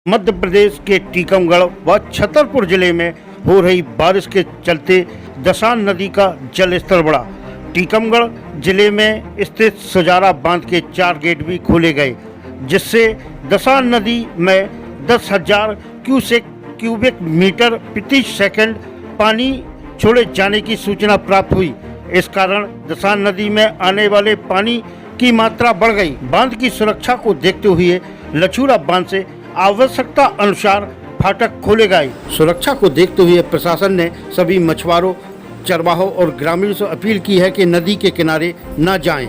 मध्य प्रदेश के टीकमगढ़ व छतरपुर जिले में हो रही बारिश के चलते दसान नदी का जल स्तर बढ़ा। टीकमगढ़ जिले में स्थित सुजारा बांध के 4 गेट भी खोले गए, जिससे दसान नदी में 10,000 क्यूबिक मीटर प्रति सेकंड पानी छोड़े जाने की सूचना प्राप्त हुई। इस कारण दसान नदी में आने वाले पानी की मात्रा बढ़ गई। बांध की सुरक्षा को देखते हुए लछूरा बांध से आवश्यकता अनुसार फाटक खोले गए। सुरक्षा को देखते हुए प्रशासन ने सभी मछुआरों, चरवाहों और ग्रामीणों से अपील की है कि नदी के किनारे न जाएं।